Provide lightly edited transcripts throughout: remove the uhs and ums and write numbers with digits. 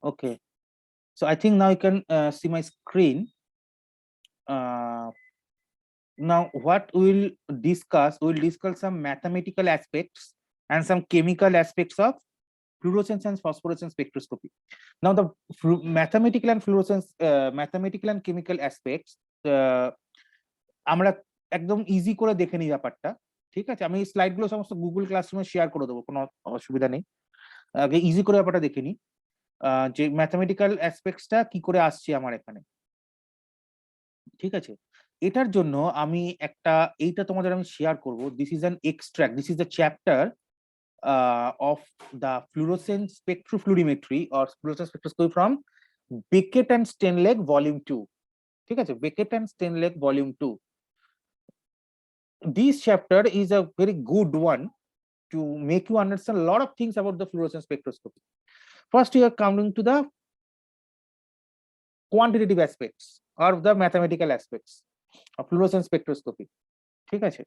Okay, so I think now you can see my screen. Now what we'll discuss some mathematical aspects and some chemical aspects of fluorescence and phosphorescence spectroscopy. Now the mathematical and chemical aspects আমরা একদম easy করে দেখে নিই ব্যাপারটা, ঠিক আছে? আমি slide গুলো সমস্ত গুগল ক্লাসরুমে শেয়ার করে দেবো, কোনো অসুবিধা নেই। আগে ইজি করে ব্যাপারটা দেখে নিই যে ম্যাথমেটিক্যাল অ্যাসপেক্টসটা কি করে আসছে আমার এখানে, ঠিক আছে? এটার জন্য আমি এইটা তোমাদের আমি শেয়ার করব। This is an extract, this is the chapter of the fluorescence spectropluorimetry or fluorescence spectroscopy from Beckett and Stenlake volume 2, ঠিক আছে? Beckett and Stenlake volume 2. This chapter is a very good one to make you understand a lot of things about the fluorescence spectroscopy. First, we are coming to the quantitative aspects or the mathematical aspects of fluorescence spectroscopy, ঠিক আছে?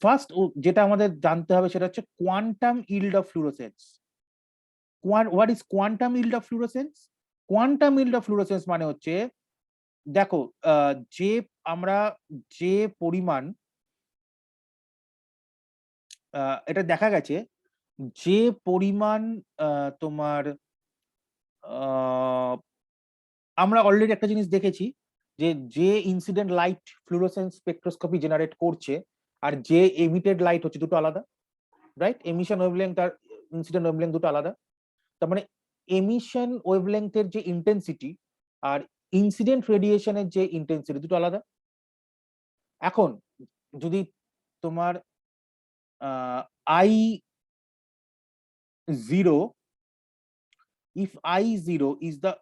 First যেটা আমাদের জানতে হবে সেটা হচ্ছে quantum yield of fluorescence. What is quantum yield of fluorescence? Quantum yield of fluorescence মানে হচ্ছে, দেখো যে পরিমাণ এটা দেখা গেছে যে পরিমাণ তোমার আমরা অলরেডি একটা জিনিস দেখেছি যে incident light fluorescence spectroscopy generate করছে আর যে এমিটেড লাইট হচ্ছে দুটো আলাদা, রাইট? এমিশন ওয়েভলেংথ আর ইনসিডেন্ট ওয়েভলেংথ দুটো আলাদা। তার মানে এমিশন ওয়েভলেংথের যে ইন্টেন্সিটি আর ইনসিডেন্ট রেডিয়েশনের যে ইন্টেন্সিটি দুটো আলাদা। এখন যদি তোমার I0, if I0 is the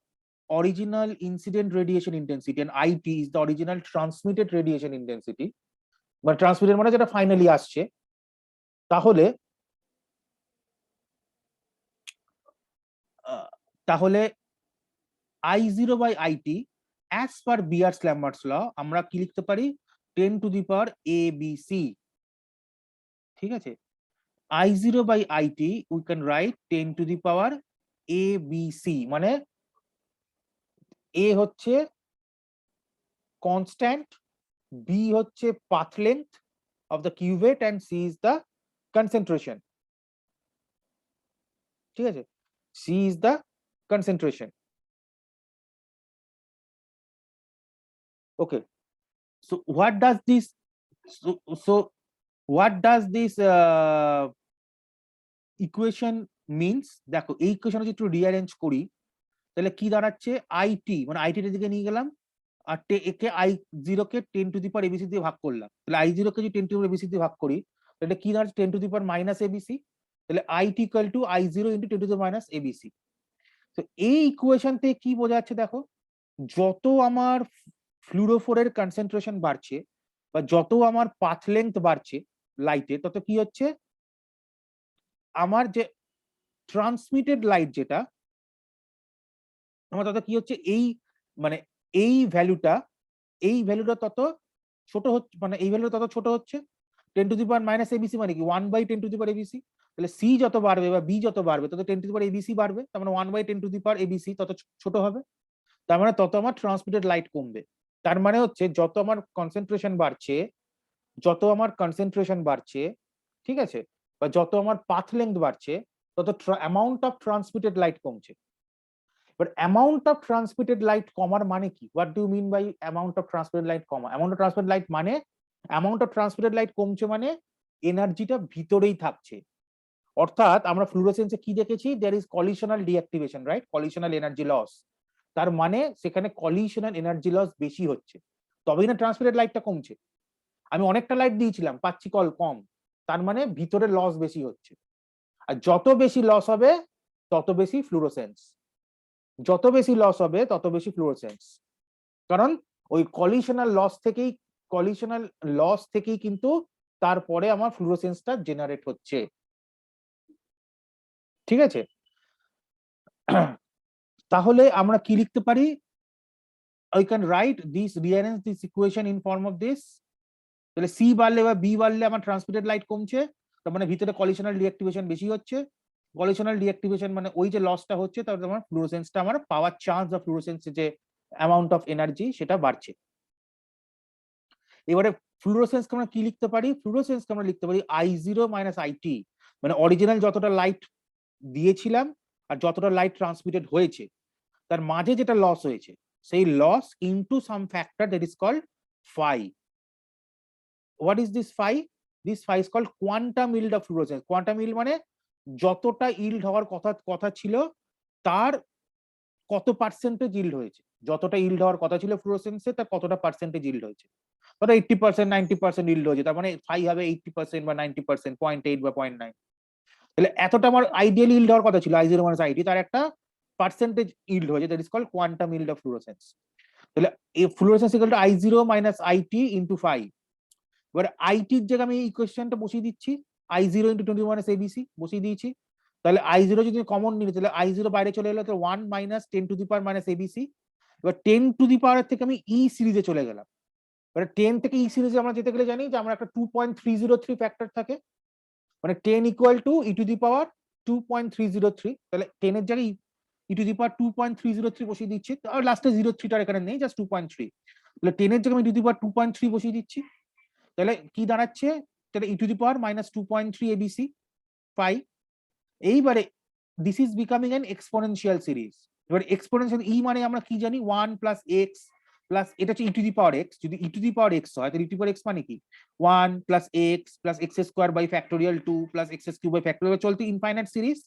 original incident radiation intensity and IT is the original transmitted radiation intensity, বা ট্রান্সমিটেড মানে যেটা ফাইনালি আসছে, তাহলে I0 by IT as per Beer-Lambert's law আমরা কি লিখতে পারি? 10 to the power ABC, ঠিক আছে? I0 by IT we can write 10 to the power ABC, মানে A হচ্ছে constant, B হচ্ছে path length of the cuvette and C is the concentration, ঠিক আছে? C is the concentration. Okay, so what does this equation means? দেখো এই equation যদি একটু rearrange করি তাহলে কি দাঁড়াচ্ছে? আইটি মানে আইটির দিকে নিয়ে গেলাম আর একে I0 K 10 to the power ABC দিয়ে ভাগ করলাম। তাহলে I0 কে যদি 10 টু দি পাওয়ার এবিসি দিয়ে ভাগ করি তাহলে কি দাঁড়াচ্ছে? 10 to the power minus ABC. তাহলে IT equal to I0 into 10 to the minus ABC. তো এই ইকুয়েশন থেকে কি বোঝা যাচ্ছে? দেখো, যত আমার ফ্লুরোফোরের কনসেন্ট্রেশন বাড়ছে বা যত আমার পাথ লেংথ বাড়ছে লাইটে, তত কি হচ্ছে? আমার যে ট্রান্সমিটেড লাইট যেটা আমার, তত কি হচ্ছে? মানে এই ভ্যালুটা তত ছোট হচ্ছে, মানে এই ভ্যালুটা তত ছোট হচ্ছে। 10 to the power minus ABC মানে কি? 1/10 টু দি পাওয়ার এবিসি। তাহলে সি যত বাড়বে বা বি যত বাড়বে তত 10 টু দি পাওয়ার এবিসি বাড়বে। তার মানে 1/10 টু দি পাওয়ার এবিসি তত ছোট হবে। তার মানে তত আমার ট্রান্সমিটেড লাইট কমবে। তার মানে হচ্ছে যত আমার কনসেন্ট্রেশন বাড়ছে, ঠিক আছে, বা যত আমার পাথ লেংথ বাড়ছে, তত অ্যামাউন্ট অফ ট্রান্সমিটেড লাইট কমছে। But amount of transmitted light কমার মানে কি? What do you mean by amount of transmitted light comma? amount of transmitted light মানে amount of transmitted light কমছে মানে এনার্জিটা ভিতরেই থাকছে। অর্থাৎ আমরা ফ্লুরোসেন্সে কি দেখেছি? there is collisional deactivation, right? collisional energy loss. তার মানে সেখানে collisional energy loss বেশি হচ্ছে, তবেই না ট্রান্সমিটেড লাইটটা কমছে। আমি অনেকটা লাইট দিয়েছিলাম, পাচ্ছি কম, তার মানে ভিতরে লস বেশি হচ্ছে। আর যত বেশি লস হবে তত বেশি ফ্লুরোসেন্স, যত বেশি লস হবে তত বেশি ফ্লুরোসেন্স। কারণ ওই কলিশনাল লস থেকেই কিন্তু তারপরে আমার ফ্লুরোসেন্সটা জেনারেট হচ্ছে, ঠিক আছে? তাহলে আমরা কি লিখতে পারি? I can write rearrange this equation in form of this. তাহলে সি বাড়লে বা বি বাড়লে আমার ট্রান্সমিটেড লাইট কমছে, তার মানে ভিতরে কলিশনাল ডিঅ্যাক্টিভেশন বেশি হচ্ছে। কলিশনাল ডিঅ্যাক্টিভেশন মানে ওই যে লসটা হচ্ছে তার তোমার ফ্লুরোসেন্সটা আমার পাওয়ার চান্স বা ফ্লুরোসেন্সের যে অ্যামাউন্ট অফ এনার্জি সেটা বাড়ছে। এবারে ফ্লুরোসেন্সকে আমরা কি লিখতে পারি? ফ্লুরোসেন্সকে আমরা লিখতে পারি I0 মাইনাস IT, মানে অরিজিনাল যতটা লাইট দিয়েছিলাম আর যতটা লাইট ট্রান্সমিটেড হয়েছে তার মাঝে যেটা লস হয়েছে সেই loss into some factor that is called phi. What is this phi? This phi is called quantum yield of fluorescence. Quantum yield মানে যতটা yield হওয়ার কথা ছিল তার কত পার্সেন্টেজ yield হয়েছে, যতটা yield হওয়ার কথা ছিল ফ্লুরোসেন্সে তার কতটা পার্সেন্টেজ yield হয়েছে। ধরো 80%, 90% yield হয়েছে, তার মানে phi হবে 80% বা 90%, 0.8 বা 0.9। তাহলে এতটা আমার আইডিয়াল yield হওয়ার কথা ছিল I0 মাইনাস IT, তার একটা পার্সেন্টেজ yield হয়েছে, that is called quantum yield of fluorescence. তাহলে এই fluorescence equal to I0 minus IT into phi। এবার আইটির জায়গায় আমি এই ইকুয়েশনটা বসিয়ে দিচ্ছি, I0 ইনটু 20 মাইনাস ABC বসিয়ে দিয়েছি। তাহলে I0 যদি কমন নিই তাহলে I0 বাইরে চলে এলো, তো 1 minus 10 to the power minus ABC। এবার 10 টু দি পাওয়ার থেকে আমি ই সিরিজে চলে গেলাম। এবার 10 থেকে ই সিরিজে আমরা যেতে গেলে জানি যে আমরা একটা 2.303 ফ্যাক্টর থাকে, মানে 10 equal to E to the power 2.303। তাহলে 10 এর জায়গায় ই টু দি পাওয়ার 2.303 বসিয়ে দিচ্ছি, আর লাস্টে 03টার এখানে নেই, জাস্ট 2.3। তাহলে 10 এর জায়গায় আমি ই টু দি পাওয়ার 2.3 বসিয়ে দিচ্ছি, তাহলে কি দাঁড়াচ্ছে? তাহলে E to the power minus 2.3 ABC phi। এইবারে this is becoming an exponential series. এবার এক্সপোনেনশিয়াল ই মানে আমরা কি জানি 1 প্লাস এক্স প্লাস, এটা হচ্ছে ই টু দি পাওয়ার এক্স। যদি ই টু দি পাওয়ার এক্স হয় তাহলে E to the power x মানে কি 1 plus x plus x square by factorial 2 plus x cube by factorial, চলতে ইনফাইনাইট সিরিজ।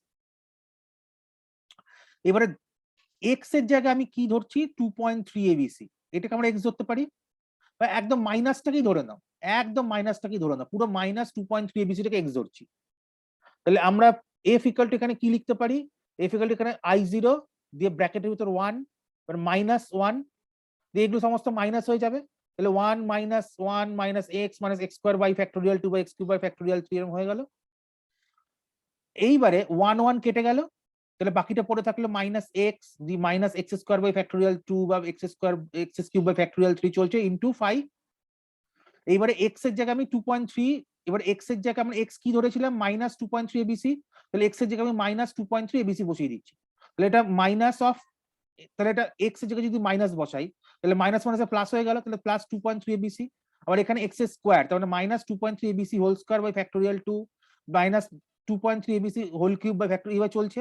এবারে এক্স এর জায়গায় আমি কি ধরছি 2.3 ABC, এটাকে আমরা এক্স ধরতে পারি, বা একদম মাইনাসটাকেই ধরে নাও, একদম মাইনাসটাকেই ধরে নাও, পুরো মাইনাস 2.3 ABC টাকে এক্স ধরছি। তাহলে আমরা এফ ইকুয়াল টু এখানে কি লিখতে পারি? এফ ইকুয়াল টু এখানে I0 দিয়ে ব্র্যাকেটের ভিতর 1 মাইনাস 1 দিয়ে এগুলো সমস্ত মাইনাস হয়ে যাবে, তাহলে 1 minus 1 minus x minus x square by factorial 2 by x cube by factorial 3 এরকম হয়ে গেল। এইবারে 1 1 কেটে গেল, তাহলে বাকিটা পড়ে থাকলো মাইনাস এক্স দি minus x square by factorial 2 বা x square x cube by factorial 3 চলছে ইনটু 5। এইবারে এক্স এর জায়গায় আমি 2.3, এবার এক্স এর জায়গায় আমরা এক্স কি ধরেছিলাম মাইনাস 2.3 ABC, তাহলে এক্স এর জায়গায় আমি মাইনাস 2.3 ABC বসিয়ে দিচ্ছি। তাহলে এটা মাইনাস অফ, তাহলে এটা এক্স এর জায়গায় যদি মাইনাস বসাই তাহলে মাইনাস মাইনাসে প্লাস হয়ে গেল, তাহলে প্লাস 2.3 ABC। আবার এখানে এক্স স্কোয়ার, তার মানে minus 2.3 ABC whole square by factorial 2 minus 2.3 ABC whole cube by factorial, এবার চলছে।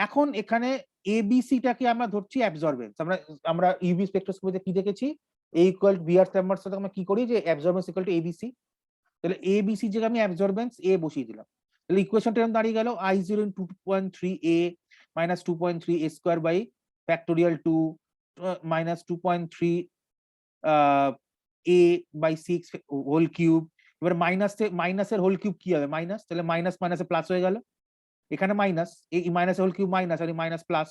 এখন এখানে এবিসিটাকে আমরা ধরছি অ্যাবজর্বেন্স। আমরা ইউভি স্পেকট্রোস্কোপিতে কি দেখেছি, এ ইকুয়াল বিআর চেম্বারের সাথে আমরা কি করি যে অ্যাবজর্বেন্স ইকুয়াল টু এবিসি। তাহলে এবিসি জায়গায় আমি অ্যাবজর্বেন্স এ বসিয়ে দিলাম, তাহলে ইকুয়েশনটা এরকম দাঁড়িয়ে গেল I0 into 2.3 a minus 2.3 a square by factorial 2 minus 2.3 a by 6 whole cube. এবার মাইনাসের হোল কিউব কি হবে মাইনাস, তাহলে মাইনাস মাইনাসে প্লাস হয়ে গেল, এখানে মাইনাস এই মাইনাস হোল কিউব মাইনাস আর মাইনাস প্লাস,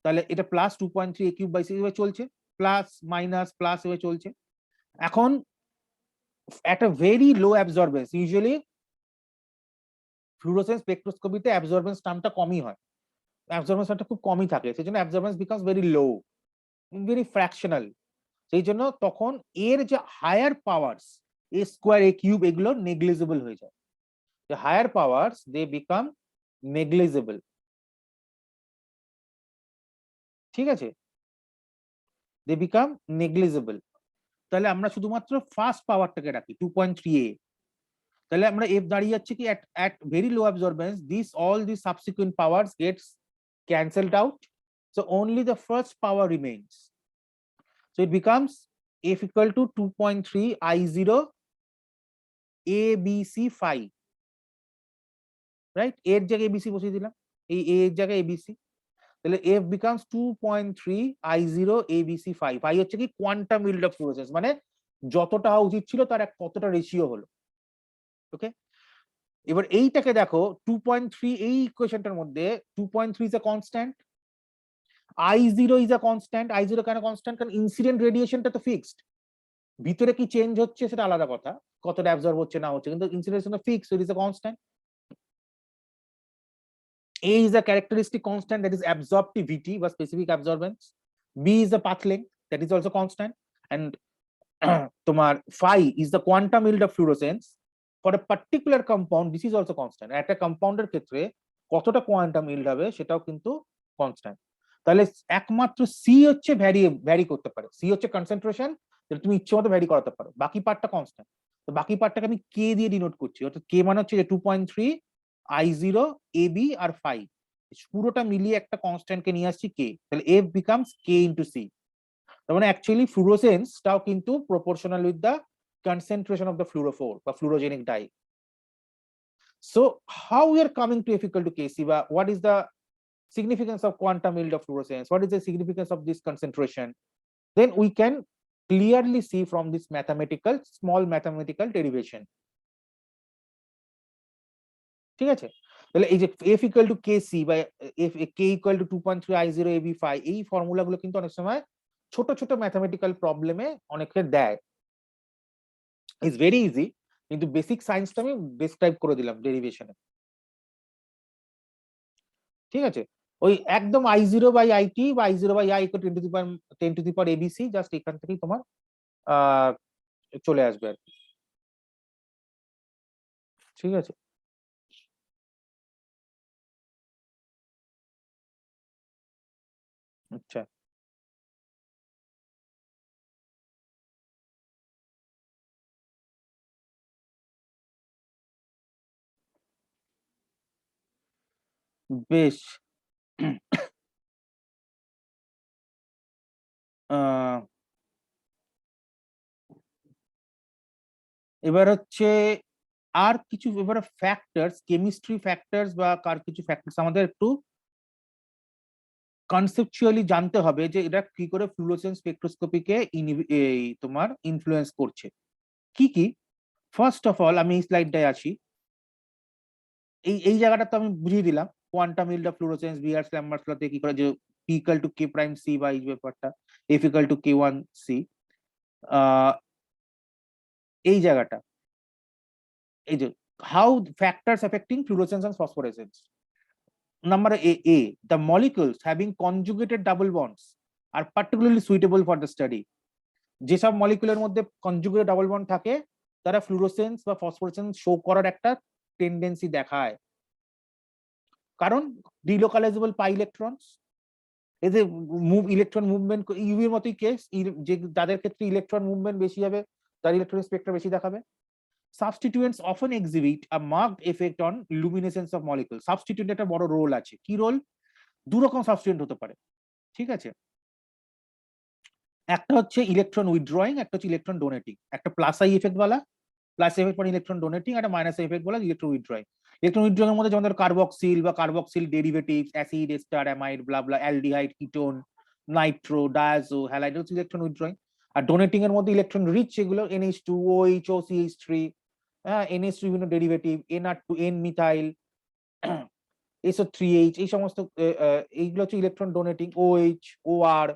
তাহলে এটা প্লাস 2.3 a কিউব বাই 6 এভাবে চলছে, প্লাস মাইনাস প্লাস এভাবে চলছে। এখন একটা very low absorbance, usually fluorescence স্পেকট্রোস্কোপিতে অ্যাবজর্বেন্স টার্মটা কমই হয়, অ্যাবজর্বেন্স টার্মটা খুব কমই থাকে, সেই জন্য absorbance becomes very low, very fractional. সেই জন্য তখন এর যে higher powers A square A cube এগুলো নেগলিজেবল হয়ে যায়, the higher powers they become negligible, ঠিক আছে, they become negligible। তাহলে আমরা শুধুমাত্র ফার্স্ট পাওয়ারটাকে রাখি 2.3 a, তাহলে আমরা এফ দাঁড়িয়ে যাচ্ছে কি at very low absorbance all these subsequent powers gets cancelled out, so only the first power remains, so it becomes f equal to 2.3 I0 ABC phi, right? এর জায়গায় ABC বসিয়ে দিলাম, এই a এর জায়গায় ABC, তাহলে f becomes 2.3 I0 ABC phi। phi হচ্ছে কি কোয়ান্টাম yield of fluorescence, মানে যতটা হওয়া উচিত ছিল তার কতটা রেশিও হলো, ওকে। এবার এইটাকে দেখো 2.3, এই ইকুয়েশনটার মধ্যে 2.3 is a constant, I0 is a constant. I0 কেন কনস্ট্যান্ট? কারণ ইনসিডেন্ট রেডিয়েশনটা তো ফিক্সড, ভিতরে কি চেঞ্জ হচ্ছে সেটা আলাদা কথা, কতটা অ্যাবজর্ব হচ্ছে না হচ্ছে, কিন্তু incident fixed, it is a constant. A is a characteristic constant, that is absorptivity বা specific absorbance. B is the path length, that is also constant, and তোমার phi is the quantum yield of fluorescence for a particular compound, this is also constant। একটা কম্পাউন্ডের ক্ষেত্রে কতটা quantum yield হবে সেটাও কিন্তু constant. তাহলে একমাত্র সি হচ্ছে ভ্যারি করতে পারে, সি হচ্ছে কনসেন্ট্রেশন, যেটা তুমি ইচ্ছে মতো ভ্যারি করাতে পারো, বাকি পার্টটা কনস্ট্যান্ট। তো বাকি পার্টটাকে আমি কে দিয়ে ডিনোট করছি, অর্থাৎ কে মানে হচ্ছে যে 2.3 I0 AB আর ফাই, পুরোটা মিলিয়ে একটা কনস্ট্যান্ট কে নিয়ে আসছি কে, তাহলে এফ বিকামস কে ইন্টু সি। তার মানে অ্যাকচুয়ালি ফ্লুরোসেন্সটাও কিন্তু proportional with the concentration of the fluorophore বা fluorogenic dye. So how we are coming to F equal to Kc, বা what is the significance of quantum yield of fluorescence, what is the significance of this concentration, then we can clearly see from this small mathematical derivation. ঠিক আছে, তাহলে এই যে F equal to Kc বা F K equal to 2.3 I0 AB5, এই formula গুলো কিন্তু অনেক সময় ছোট ছোট ম্যাথমেটিক্যাল প্রবলেমে অনেকে দেয়। ইজ ভেরি ইজি, কিন্তু বেসিক সায়েন্সটা আমি ডেসক্রাইব করে দিলাম ডেরিভেশনে। ঠিক আছে, ওই একদম I0/IT বা I0/I = 10 to the power ABC, just এখান থেকেই তোমার চলে আসবে আর কি। ঠিক আছে, আচ্ছা বেশ। এবার হচ্ছে আর কিছু এবারে ফ্যাক্টরস, কেমিস্ট্রি ফ্যাক্টরস বা কার কিছু ফ্যাক্টরস আমাদের একটু কনসেপচুয়ালি জানতে হবে যে এটা কি করে ফ্লুরোসেন্স স্পেকট্রোস্কোপিকে এই তোমার ইনফ্লুয়েন্স করছে, কি কি। ফার্স্ট অফ অল আমি এই স্লাইডটায় আসি, এই এই জায়গাটা তো আমি বুঝিয়ে দিলাম quantum yield of fluorescence, viewers Lambert's লতে কি করে, যে P equal to K prime C বা এই ব্যাপারটা, F equal to K1 C, এই জায়গাটা, এই যে how factors affecting fluorescence and phosphorescence. Number A, the molecules having conjugated double bonds are particularly suitable for the study. যেসব মলিকুলের মধ্যে conjugated double bond থাকে তারা ফ্লুরোসেন্স বা ফসফোরেসেন্স শো করার একটা টেন্ডেন্সি দেখায়, কারণ ডিলোকালাইজেবল পাই ইলেকট্রনস, এই যে ইলেকট্রন মুভমেন্ট ইউভির মতোই কেস, যে যাদের ক্ষেত্রে ইলেকট্রন মুভমেন্ট বেশি হবে তার ইলেকট্রন স্পেকট্রাম বেশি দেখাবে। Substituents often exhibit a marked effect on luminescence of molecules. Substituent একটা বড় রোল আছে, কি রোল, দু রকম সাবস্টিটিউয়েন্ট হতে পারে। ঠিক আছে, একটা হচ্ছে ইলেকট্রন উইথড্রয়িং, একটা হচ্ছে ইলেকট্রন ডোনেটিং, একটা প্লাস আই এফেক্ট বলা, প্লাস এফেক্ট মানে ইলেকট্রন ডোনেটিং, একটা মাইনাস আই এফেক্ট বলা ইলেকট্রন উইথড্রয়িং। ইলেকট্রন উইথড্রয়িং এর মধ্যে যেমন কার্বক্সিল বা carboxyl derivatives, acid, ester, amide, blah blah, aldehyde, ketone, nitro, diazo, halide হচ্ছে ইলেকট্রন উইথড্রয়িং। আর ডোনেটিং এর মধ্যে ইলেকট্রন রিচ যেগুলো NH2, OH, OCH3, হ্যাঁ NH2 বিভিন্ন derivative, NR2, N methyl, SO3H, এই সমস্ত এইগুলো হচ্ছে ইলেকট্রন ডোনেটিং, OH, OR।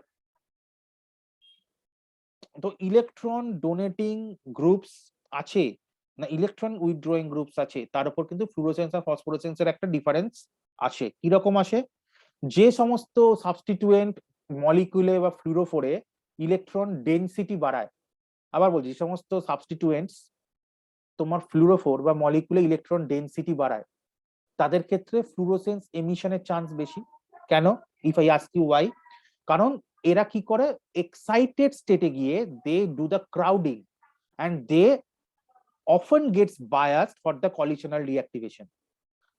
তো ইলেকট্রন ডোনেটিং গ্রুপস আছে না ইলেকট্রন উইথড্রয়িং গ্রুপস আছে, তার উপর কিন্তু ফ্লুরোসেন্স আর ফসফোরেসেন্সের একটা ডিফারেন্স আসে। কিরকম আসে, যে সমস্ত সাবস্টিটিউয়েন্ট মলিকুলে বা ফ্লুরোফোরে ইলেকট্রন ডেনসিটি বাড়ায়, আবার বলছি যে সমস্ত সাবস্টিটিউয়েন্টস তোমার ফ্লুরোফোর বা মলিকুলে ইলেকট্রন ডেনসিটি বাড়ায় তাদের ক্ষেত্রে ফ্লুরোসেন্স এমিশনের চান্স বেশি। কেন, if I ask you why, কারণ এরা কি করে এক্সাইটেড স্টেটে গিয়ে they do the crowding and they often gets biased for the collisional deactivation.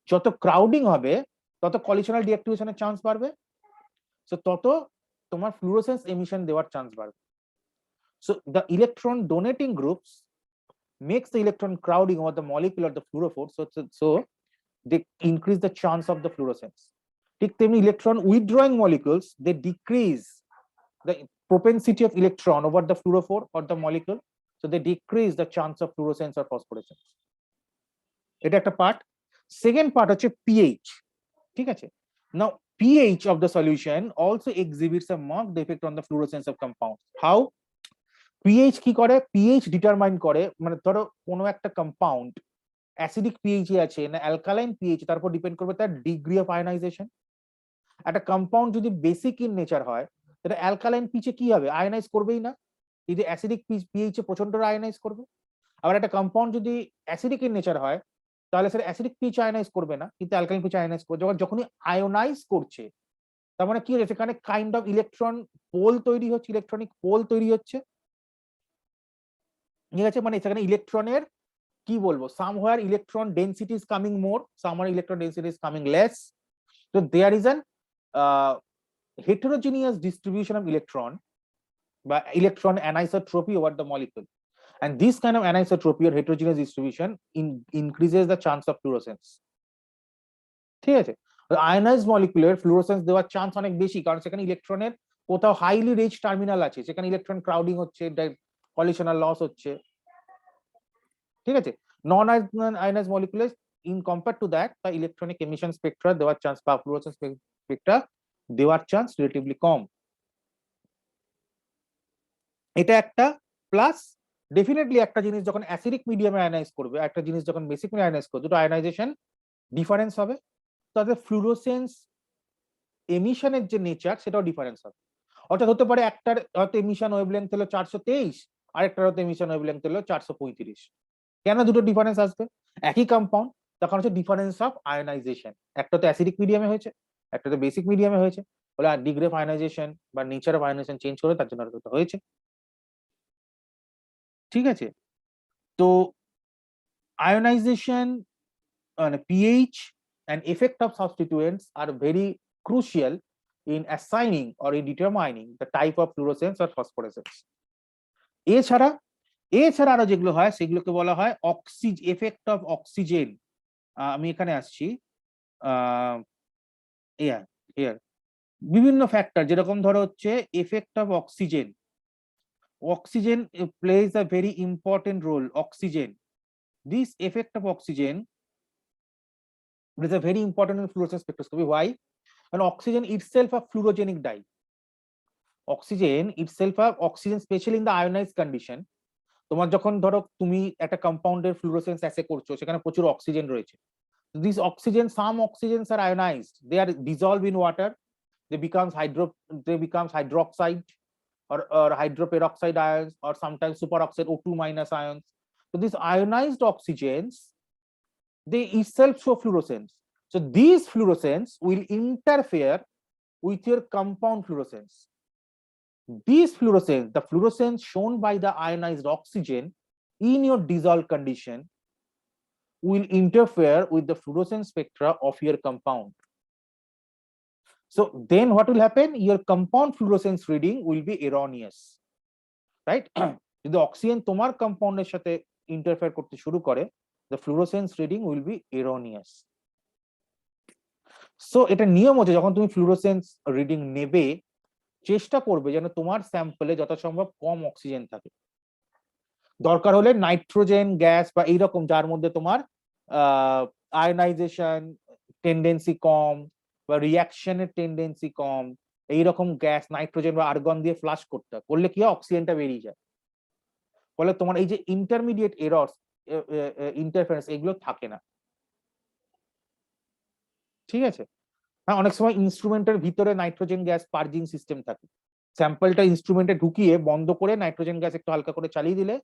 যত ক্রাউডিং হবে তত কলিশনাল ডিঅ্যাক্টিভেশনের চান্স বাড়বে, সো তত তোমার ফ্লুরোসেন্স এমিশন দেওয়ার চান্স বাড়বে। So the electron donating groups makes the electron crowding over the molecule of the fluorophore, so they increase the chance of the fluorescence. ঠিক তেমনি electron withdrawing molecules they decrease the propensity of electron over the fluorophore or the molecule, so they decrease the chance of fluorescence or phosphorescence. এটা একটা part. Second part হচ্ছে pH। ঠিক আছে, now pH of the solution also exhibits a marked effect on the fluorescence of compounds. How? pH কি করে, pH determine করে, মানে ধরো কোনো একটা কম্পাউন্ড অ্যাসিডিক pH এ আছে না অ্যালকালাইন pH, তারপর ডিপেন্ড করবে তার ডিগ্রি অফ আয়নাইজেশন। একটা কম্পাউন্ড যদি বেসিক ইন নেচার হয় এটা অ্যালকালাইন পিচে কি হবে, আয়নাইজ করবেই না, যদি অ্যাসিডিক পিএইচ এ প্রচন্ড আয়নাইজ করবে। আবার একটা কম্পাউন্ড যদি অ্যাসিডিক ইন নেচার হয় তাহলে সেটা অ্যাসিডিক পিএইচ আয়নাইজ করবে না, কিন্তু অ্যালকালাইন পিএইচ আয়নাইজ করবে। যখনই আয়োনাইজ করছে তার মানে কি হচ্ছে, সেখানে কাইন্ড অফ ইলেকট্রন পোল তৈরি হচ্ছে, ইলেকট্রনিক পোল তৈরি হচ্ছে, ঠিক আছে। মানে সেখানে ইলেকট্রনের কি বলবো, somewhere electron density is coming more, somewhere electron density is coming less. So there is an heterogeneous distribution of electron by electron anisotropy over the molecule, and this kind of anisotropy or heterogeneous distribution increases the chance of fluorescence, ঠিক আছে। Ionised মলিকুলের fluorescence দেওয়ার chance অনেক বেশি, কারণ সেখানে ইলেকট্রনের কোথাও highly rich terminal আছে, সেখানে ইলেকট্রন ক্রাউডিং হচ্ছে, কলিশনাল লস হচ্ছে, ঠিক আছে। নন আয়নাইজড মলিকুলে in compare to that the electronic emission spectra দেওয়ার চান্স বা ফ্লুরোসেন্স স্পেকট্রা দেওয়ার চান্স রিলেটিভলি কম। এটা একটা প্লাস। ডেফিনেটলি একটা জিনিস যখন অ্যাসিডিক মিডিয়ামে আয়নাইজ করবে, একটা জিনিস যখন বেসিক মিডিয়ামে আয়নাইজ করবে, দুটো আয়নাইজেশন ডিফারেন্স হবে, তাদের ফ্লুরোসেন্স এমিশনের যে নেচার সেটাও ডিফারেন্স হবে। অর্থাৎ হতে পারে একটার হয়তো এমিশন ওয়েভলেংথ হলো 423, আরেকটার হয়তো এমিশন ওয়েভলেংথ হলো 435। কেন দুটো ডিফারেন্স আসবে? একই কম্পাউন্ড, তখন হচ্ছে ডিফারেন্স অফ আয়নাইজেশন। একটা তো অ্যাসিডিক মিডিয়ামে হয়েছে, একটা তো বেসিক মিডিয়ামে হয়েছে, বলে আর ডিগ্রি অফ আয়নাইজেশন বা নেচার অফ আয়নাইজেশন চেঞ্জ করে তার জন্য হয়েছে, ঠিক আছে। তো আয়নাইজেশন মানে pH and effect of substituents are very crucial in assigning or in determining the type of fluorescence or phosphorescence. এছাড়া আরো যেগুলো হয় সেগুলোকে বলা হয় এফেক্ট অফ অক্সিজেন। আমি এখানে আসছি, বিভিন্ন ফ্যাক্টর, যেরকম ধরো হচ্ছে effect of oxygen plays a very important role. Oxygen, this effect of oxygen is a very important in fluorescence spectroscopy. Why? And oxygen itself a fluorogenic dye. Oxygen itself a oxygen, especially in the ionized condition. তোমার যখন ধরো তুমি একটা কম্পাউন্ডের fluorescence as করছো, সেখানে প্রচুর oxygen রয়েছে। These oxygen, some oxygens are ionized. They are dissolved in water. They becomes hydroxide or hydroperoxide ions, or sometimes superoxide O2 minus ions. So these ionized oxygens, they itself show fluorescence. So these fluorescence will interfere with your compound fluorescence. These fluorescence, the fluorescence shown by the ionized oxygen in your dissolved condition, will interfere with the fluorescence spectra of your compound. So then what will happen? Your compound fluorescence reading will be erroneous, right? যদি oxygen তোমার কম্পাউন্ডের সাথে interfere করতে শুরু করে, the fluorescence reading will be erroneous. So এটা নিয়ম হচ্ছে, যখন তুমি ফ্লুরোসেন্স রিডিং নেবে, চেষ্টা করবে যেন তোমার স্যাম্পলে যথাসম্ভব কম অক্সিজেন থাকে। দরকার হলে নাইট্রোজেন গ্যাস বা এইরকম, যার মধ্যে তোমার আয়নাইজেশন টেন্ডেন্সি কম বা রিয়াকশনের টেন্ডেন্সি কম, এইরকম গ্যাস নাইট্রোজেন বা আর্গন দিয়ে ফ্লাশ করলে কি হয়, অক্সিজেনটা বেরিয়ে যায়, ফলে তোমার এই যে ইন্টারমিডিয়েট এরর্স, ইন্টারফারেন্স, এগুলো থাকে না, ঠিক আছে। হ্যাঁ, অনেক সময় ইনস্ট্রুমেন্টের ভিতরে নাইট্রোজেন গ্যাস পার্জিং সিস্টেম থাকে, স্যাম্পলটা ইনস্ট্রুমেন্টে ঢুকিয়ে বন্ধ করে নাইট্রোজেন গ্যাস একটু হালকা করে চালিয়ে দিলে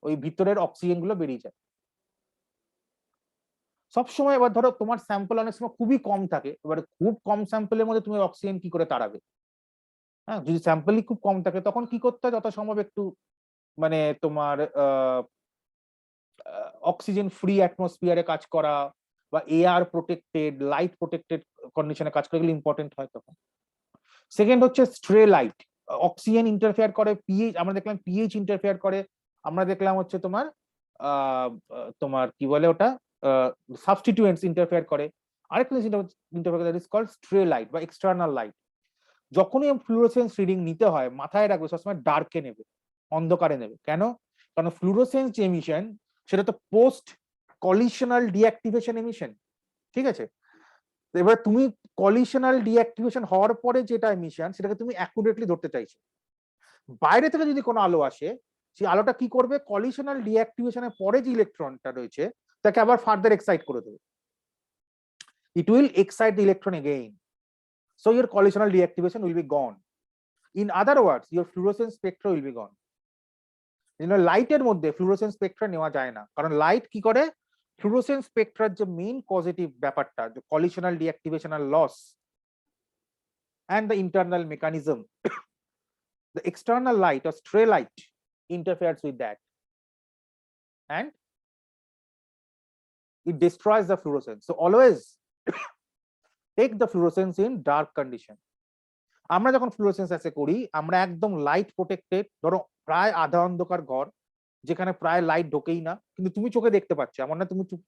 ওই ভিতরের অক্সিজেন গুলো বেরিয়ে যায় সবসময়। এবার ধরো তোমার স্যাম্পল অনেক সময় খুবই কম থাকে, এবার খুব কম স্যাম্পলের মধ্যে তুমি অক্সিজেন কি করে তাড়াবে? হ্যাঁ, যদি স্যাম্পলই খুব কম থাকে তখন কি করতে হয়, যথাসম্ভব একটু মানে তোমার অক্সিজেন ফ্রি অ্যাটমসফিয়ারে কাজ করা বা এয়ার প্রোটেক্টেড, লাইট প্রোটেক্টেড কন্ডিশনে কাজ করা, এগুলো ইম্পর্টেন্ট হয় তখন। সেকেন্ড হচ্ছে স্ট্রে লাইট, অক্সিজেন ইন্টারফেয়ার করে, পিএইচ আমরা দেখলাম, পিএইচ ইন্টারফেয়ার করে, আমরা দেখলাম হচ্ছে তোমার তোমার কি বলে ওটা, সাবস্টিটিউয়েন্টস ইন্টারফেয়ার করে। আরেকটা জিনিস ইন্টারফেয়ার করে, that is called stray light বা এক্সটার্নাল লাইট। যখনই ফ্লুরোসেন্স রিডিং নিতে হয়, মাথায় রাখবে সবসময় ডার্কে নেবে, অন্ধকারে নেবে। কেন? কারণ ফ্লুরোসেন্স যে এমিশন, সেটা তো পোস্ট কলিশনাল ডিঅ্যাক্টিভেশন এমিশন, ঠিক আছে। এবার তুমি কলিশনাল ডিঅ্যাক্টিভেশন হওয়ার পরে যেটা এমিশন, সেটাকে তুমি অ্যাকুরেটলি ধরতে চাইছো। বাইরে থেকে যদি কোনো আলো আসে, সেই আলোটা কি করবে, কলিশনাল ডিঅ্যাক্টিভেশনের পরে যে ইলেকট্রনটা রয়েছে তাকে আবার ফার্দার এক্সাইট করে দেবে, it will excite the electron again, so your collisional deactivation will be gone. In other words, your fluorescence spectra will be gone. লাইটের মধ্যে ফ্লুরোসেন্স স্পেকট্রা নেওয়া যায় না, কারণ লাইট কি করে, ফ্লুরোসেন্স স্পেকট্রার যে মেইন পজিটিভ ব্যাপারটা, যে কলিশনাল ডিঅ্যাক্টিভেশনাল loss and the internal mechanism, the external light or stray light interferes with that and it destroys the fluorescence. So always take the fluorescence in dark condition. আমরা যখন fluorescence as করি আমরা একদম light protected, ধরো প্রায় আধা অন্ধকার ঘর যেখানে প্রায় লাইট ঢোকেই না, কিন্তু তুমি চোখে দেখতে পাচ্ছ, এমন না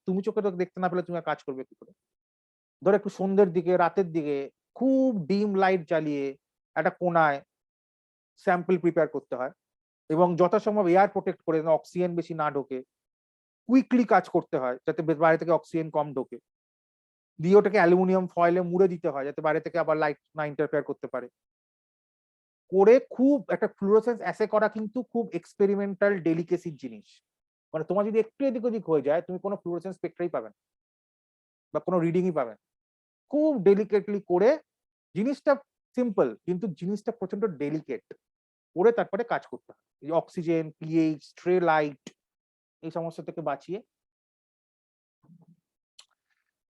তুমি চোখে দেখতে না পেলে তুমি কাজ করবে কি করে? ধরো একটু সন্ধ্যের দিকে রাতের দিকে খুব ডিম লাইট জ্বালিয়ে একটা কোনায় স্যাম্পল প্রিপেয়ার করতে হয় এবং যথাসম্ভব এয়ার প্রোটেক্ট করে অক্সিজেন বেশি না ঢোকে, কুইকলি কাজ করতে হয় যাতে বাইরে থেকে অক্সিজেন কম ঢোকে, দিয়ে ওটাকে অ্যালুমিনিয়াম ফয়েলে মুড়ে দিতে হয় যাতে বাইরে থেকে আবার লাইট না ইন্টারফেয়ার করতে পারে। করে খুব একটা ফ্লুরোসেন্স অ্যাসে করা কিন্তু খুব এক্সপেরিমেন্টাল ডেলিকেসির জিনিস, মানে তোমার যদি একটু এদিক ওদিক হয়ে যায় তুমি কোনো ফ্লুরোসেন্স স্পেকট্রাই পাবেন বা কোনো রিডিংই পাবেন। খুব ডেলিকেটলি করে, জিনিসটা সিম্পল কিন্তু জিনিসটা প্রচন্ড ডেলিকেট করে তারপরে কাজ করতে হয়। অক্সিজেন, পিএইচ, স্ট্রে লাইট এই সমস্ত থেকে বাঁচিয়ে।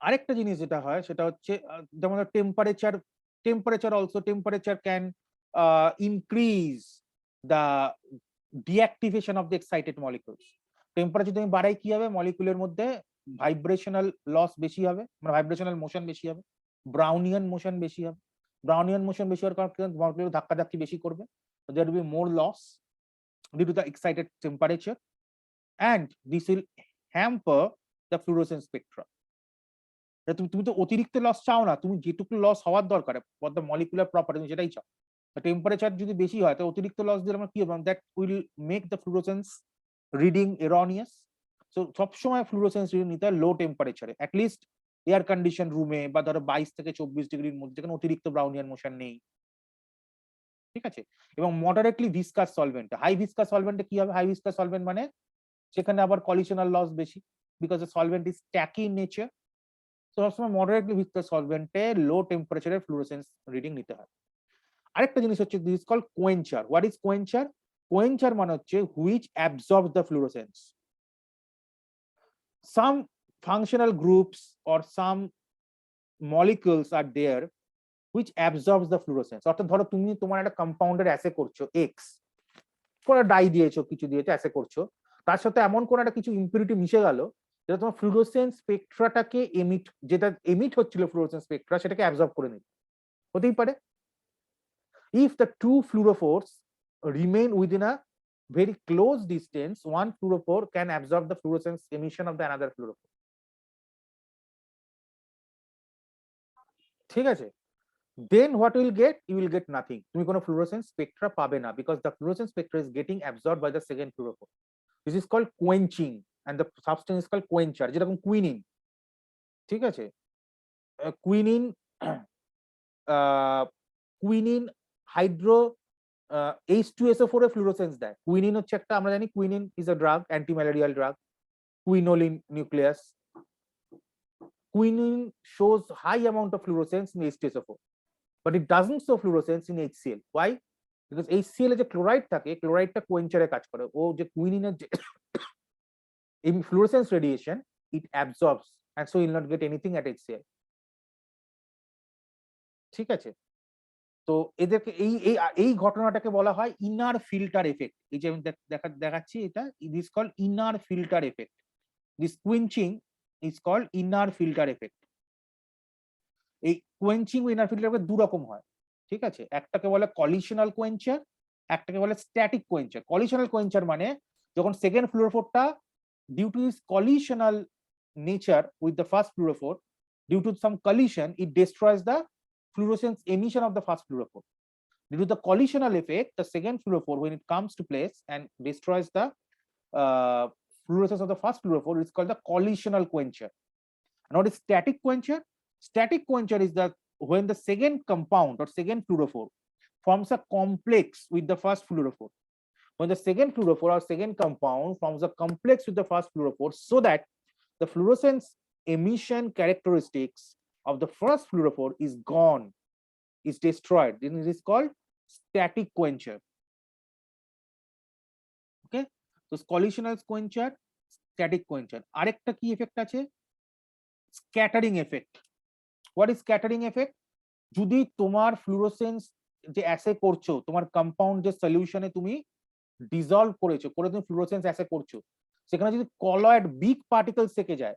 আরেকটা জিনিস যেটা হয় সেটা হচ্ছে যেমন temperature also, temperature can increase the deactivation of the excited molecules. Temperature তুমি বাড়াই কি হবে, মলিকিউলের মধ্যে ভাইব্রেশনাল লস বেশি হবে, মানে ভাইব্রেশনাল মোশন বেশি হবে, ব্রাউনিয়ান মোশন বেশি হবে। ব্রাউনিয়ান মোশন বেশি হওয়ার কারণে মলিকিউল ধাক্কাধাক্কি বেশি করবে, there will be more loss due to the excited temperature and this will hamper the fluorescence spectra. তুমি তো অতিরিক্ত লস চাও না, তুমি যেটুকু লস হওয়ার দরকার ফর দ্য মলিকুলার প্রপার্টি তুমি সেটাই চাও। টেম্পারেচার যদি বেশি হয় তো অতিরিক্ত লস দিলে আমরা কি হবে, that will make the fluorescence reading erroneous. So সবসময় ফ্লুরোসেন্স রিডিং নিতে হয় লো টেম্পারেচারে, অ্যাটলিস্ট এয়ার কন্ডিশন রুমে বা ধরো 22 থেকে 24 ডিগ্রির মধ্যে, যেখানে অতিরিক্ত ব্রাউনিয়ান মোশন নেই, ঠিক আছে। এবং moderately viscous solvent, high viscous সলভেন্টে কি হবে, হাই ভিসকাস সলভেন্ট মানে সেখানে আবার কলিশনাল লস বেশি because the solvent is sticky in nature. তো সবসময় মডারেটলি ভিসকাস সলভেন্টে লো টেম্পারেচারে ফ্লুরোসেন্স রিডিং নিতে হয়। আরেকটা জিনিস হচ্ছে this is called quencher. What is quencher? Quencher মানে হচ্ছে which absorb the fluorescence. Some functional groups or some molecules are there which absorbs the fluorescence. অর্থাৎ ধরো তুমি তোমার একটা কম্পাউন্ডের অ্যাসে করছো, এক্স কোনো ডাই দিয়েছো, কিছু দিয়েছো, অ্যাসে করছো, তার সাথে এমন কোন একটা কিছু ইম্পিউরিটি মিশে গেল যেটা তোমার ফ্লুরোসেন্স স্পেকট্রাটাকে যেটা এমিট হচ্ছিল ফ্লুরোসেন্স স্পেকট্রা সেটাকে অ্যাবজর্ব করে নিল। হতেই পারে। If the two fluorophores remain within a very close distance, one fluorophore can absorb the fluorescence emission of the another fluorophore. ঠিক আছে? Then what you will get nothing. তুমি কোনো fluorescence spectra পাবে না because the fluorescence spectra is getting absorbed by the second fluorophore. This is called quenching and the substance is called quencher, যেরকম quinine. ঠিক আছে? Quinine quinine hydro H2SO4 এ fluorescence দেয়। Quinine হচ্ছে একটা, আমরা জানি quinine is a drug, anti malarial drug, quinoline nucleus. Quinine shows high amount of fluorescence in H2SO4 but it doesn't show fluorescence in HCl. Why? Because HCl এ যে chloride থাকে, ক্লোরাইডটা কোয়েঞ্চারে কাজ করে, ও যে কুইনিনের যে fluorescence radiation it absorbs and so you'll not get anything at HCl. ঠিক আছে? তো এদেরকে এই ঘটনাটাকে বলা হয় ইনার ফিল্টার এফেক্ট। এই যে আমি দেখাচ্ছি এটা, it is called inner filter effect. This quenching is called inner filter effect. এই কুইঞ্চিং ইনার ফিল্টার দু রকম হয়, ঠিক আছে। একটাকে বলে কলিশনাল কোয়েঞ্চার, একটাকে বলে স্ট্যাটিক কোয়েঞ্চার। কলিশনাল কোয়েঞ্চার মানে যখন সেকেন্ড ফ্লুরোফোরটা due to its collisional nature with the first fluorophore, due to some collision it destroys the fluorescence emission of the first fluorophore. Due to the collisional effect, the second fluorophore, when it comes to place and destroys the fluorescence of the first fluorophore, it's called the collisional quencher. And what is static quencher? Static quencher is that when the second compound or second fluorophore forms a complex with the first fluorophore. When the second fluorophore or second compound forms a complex with the first fluorophore, so that the fluorescence emission characteristics of the first fluorophore is gone, is destroyed, then it is called static quencher. Okay, so collisional quencher, static quencher. আরেকটা কি effect আছে? Scattering effect. What is scattering effect? যদি তোমার fluorescence যে as করছো, তোমার compound যে সলিউশনে তুমি ডিজলভ করেছো, করে তুমি ফ্লুরোসেন্স অ্যাসে করছো, সেখানে যদি কলয়েড বিগ পার্টিকলস থেকে যায়,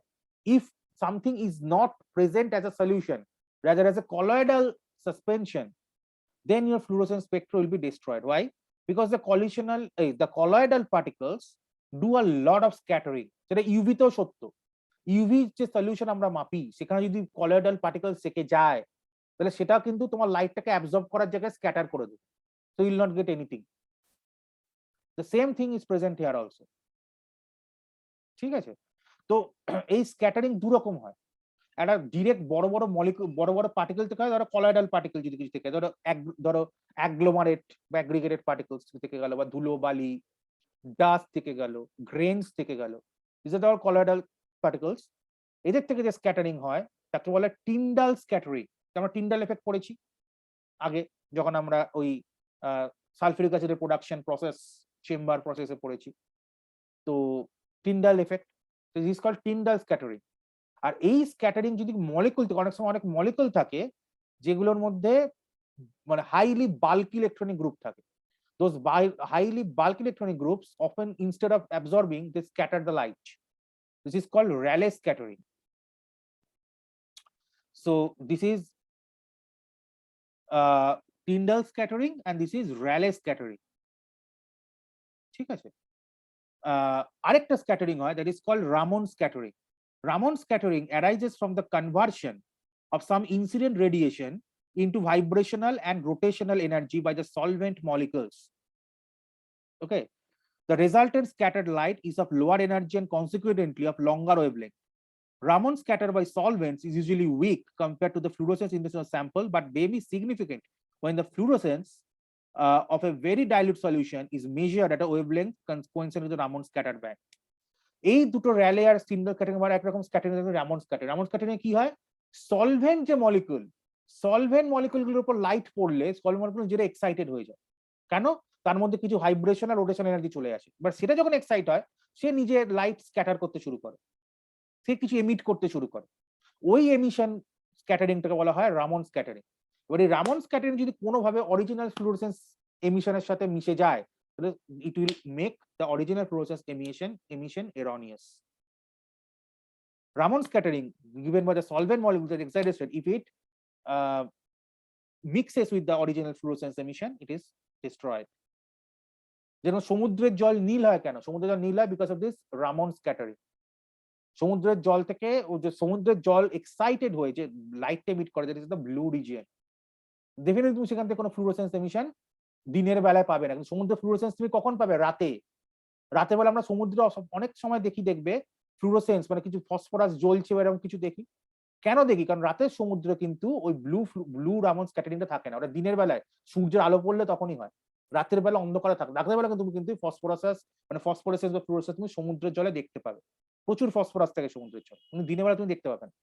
if something is not present as a solution rather as a colloidal suspension, then your fluorescence spectrum will be destroyed. Why? Because the colloidal particles do a lot of scattering. সেটা UV তেও সত্য। UV যে solution আমরা মাপি, সেখানে যদি colloidal particles থেকে যায়, তাহলে সেটা কিন্তু তোমার লাইটটাকে অ্যাবজর্ব করার জায়গায় স্ক্যাটার করে দেবে, so you will not get anything. The same thing is present here also. ঠিক আছে? তো এই স্ক্যাটারিং দু রকম হয়। একটা ডিরেক্ট বড় বড় মলিকিউল, বড় বড় পার্টিকেল থেকে হয়, ধরো কলয়েডাল পার্টিকেল যদি কিছু থেকে, ধরো অ্যাগ্লোমারেট বা অ্যাগ্রিগেটেড পার্টিকলস থেকে গেল, বা ধুলো বালি ডাস্ট থেকে গেল, গ্রেনস থেকে গেল, this are all colloidal particles. এদের থেকে যে স্ক্যাটারিং হয় তাকে বলে টিন্ডাল স্ক্যাটারিং। আমরা টিন্ডাল এফেক্ট পড়েছি আগে, যখন আমরা ওই সালফিউরিক অ্যাসিডের প্রোডাকশন প্রসেস, চেম্বার প্রসেসে পড়েছি। তো Tyndall effect, this called Tyndall scattering. আর এই স্ক্যাটারিং যদি মলিকুল থেকে, অনেক সময় অনেক মলিকুল থাকে যেগুলোর মধ্যে মানে হাইলি বাল্কি ইলেকট্রনিক গ্রুপ থাকে। Those highly bulky electronic groups often, instead of absorbing, they scatter the light. This is called Rayleigh scattering. So this is Tyndall scattering and this is Rayleigh scattering. ঠিক আছে? আরেকটা scattering হয়, that is called Ramon scattering. Ramon scattering arises from the conversion of some incident radiation into vibrational and rotational energy by the solvent molecules. Okay, the resultant scattered light is of lower energy and consequently of longer wavelength. Ramon scatter by solvents is usually weak compared to the fluorescence in the sample, but may be significant when the fluorescence of a very dilute solution is measured at a wavelength coincident with the Ramon scattered band. এই দুটো Rayleigh আর Tyndall scattering মানে একরকম scattering, Raman scattering. Raman scattering কি হয়? Solvent যে molecule, solvent মলিকুলগুলোর উপর light পড়লে solvent molecule যেটা এক্সাইটেড হয়ে যায়। কেন? তার মধ্যে কিছু ভাইব্রেশন আর রোটেশন এনার্জি চলে আসে। বাট সেটা যখন এক্সাইট হয়, সে নিজে লাইট স্ক্যাটার করতে শুরু করে, সে কিছু এমিট করতে শুরু করে। ওই এমিশন স্ক্যাটারিংটাকে বলা হয় রামন স্ক্যাটারিং। এবার এই রামন স্ক্যাটারিং যদি কোনোভাবে অরিজিনাল ফ্লুরোসেন্স এমিশনের সাথে মিশে যায়, তাহলে it will make the original fluorescence emission erroneous. Ramon scattering given by the solvent molecule at excited state, if it mixes with the original fluorescence emission, it is destroyed. যেমন সমুদ্রের জল নীল হয় কেন? সমুদ্রের জল নীল হয় because of this Raman scattering. সমুদ্রের জল থেকে ও যে সমুদ্রের জল এক্সাইটেড হয়ে যে লাইট এমিট করে, that is the blue region. Definitely তুমি সেখান থেকে কোনো ফ্লুরোসেন্স এমিশন দিনের বেলায় পাবে না, কিন্তু সমুদ্রের ফ্লুরোসেন্স তুমি কখন পাবে? রাতে। রাতে বেলা আমরা সমুদ্রে অনেক সময় দেখবে ফ্লুরোসেন্স মানে কিছু ফসফরাস জ্বলছে বা এরকম কিছু দেখি। কেন দেখি? কারণ রাতের সমুদ্রে কিন্তু ওই ব্লু রামন স্ক্যাটারিংটা থাকে না, ওটা দিনের বেলায় সূর্যের আলো পড়লে তখনই হয়। রাতের বেলা অন্ধকারে থাকে। রাতের বেলা কিন্তু ফসফরাসেন্স বা ফ্লুরোসেন্স তুমি সমুদ্রের জলে দেখতে পাবে। প্রচুর ফসফরাস থাকে সমুদ্রের জল, কিন্তু দিনের বেলা তুমি দেখতে পাবে না,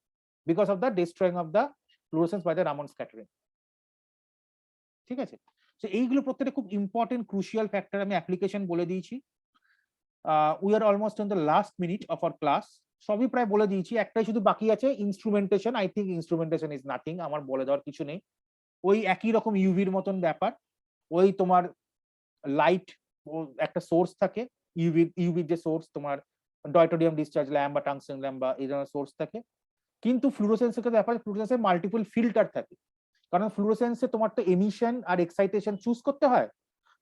because of the destroying of the fluorescence by the Raman scattering. ঠিক আছে? তো এইগুলো প্রত্যেকটা খুব ইম্পর্টেন্ট ক্রুশিয়াল ফ্যাক্টর। আমি অ্যাপ্লিকেশন বলে দিয়েছি। We are almost on the last minute of our class. সবই প্রায় বলে দিয়েছি, একটাই শুধু বাকি আছে, instrumentation. I think instrumentation is nothing, আমার বলে দেওয়ার কিছু নেই। ওই একই রকম ইউভির মতন ব্যাপার। ওই তোমার লাইট একটা সোর্স থাকে, ইউভির যে সোর্স, তোমার ডয়টোডিয়াম ডিসচার্জ ল্যাম্প বা টাংস্টেন ল্যাম্প বা এই ধরনের সোর্স থাকে। কিন্তু ফ্লুরোসেন্সের ক্ষেত্রে ব্যাপার, ফ্লুরোসেন্সের মাল্টিপল ফিল্টার থাকে। কারণ ফ্লুরোসেন্সে তোমার তো এমিশন আর এক্সাইটেশন চুজ করতে হয়।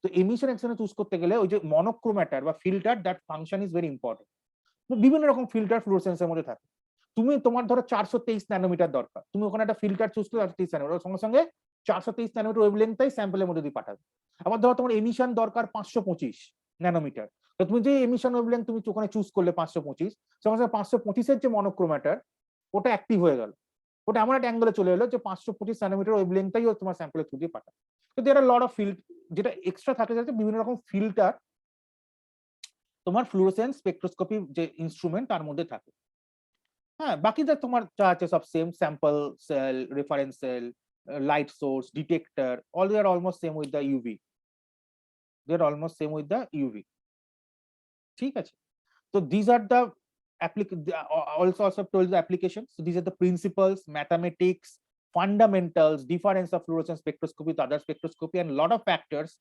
তো এমিশন এক্সাইটেশন চুজ করতে গেলে ওই যে মনোক্রোম্যাটার বা filter, that function is very important. বিভিন্ন রকম ফিল্টার ফ্লুরোসেন্সের মধ্যে থাকে। তোমার ধরো 423 ন্যানোমিটার দরকার, তুমি ওখানে একটা ফিল্টার চুজ করে 423 ন্যানোমিটার, সঙ্গে সঙ্গে 423 ন্যানোমিটার ওয়েভলেন্থটাই স্যাম্পলের মধ্যে দিয়ে পাঠাবে। আবার ধরো তোমার এমিশন দরকার 525 ন্যানোমিটার, তো তুমি যে এমিশন ওয়েভলেন্থ তুমি ওখানে চুজ করলে 525, সঙ্গে সঙ্গে 525 এর যে মনোক্রোম্যাটার ওটা অ্যাক্টিভ হয়ে গেল, ওটা এমন একটা অ্যাঙ্গেলে চলে এলো যে 525 ন্যানোমিটার ওয়েভলেন্থটাই তোমার স্যাম্পলের থ্রু দিয়ে পাঠাবে। তো দেয়ার আর লট অফ যেটা এক্সট্রা থাকে, যাচ্ছে বিভিন্ন রকম ফিল্টার তোমার ফ্লুরোসেন্স স্পেকট্রোস্কোপি যে ইনস্ট্রুমেন্ট তার মধ্যে থাকে। হ্যাঁ, বাকি যা তোমার যা আছে সব same, sample cell, reference cell, light source, detector, all they are almost same with the UV. They are almost same with the UV. ঠিক আছে? তো this are the also told the applications. So these are the principles, mathematics, fundamentals, difference of fluorescence spectroscopy with other spectroscopy, and a lot of factors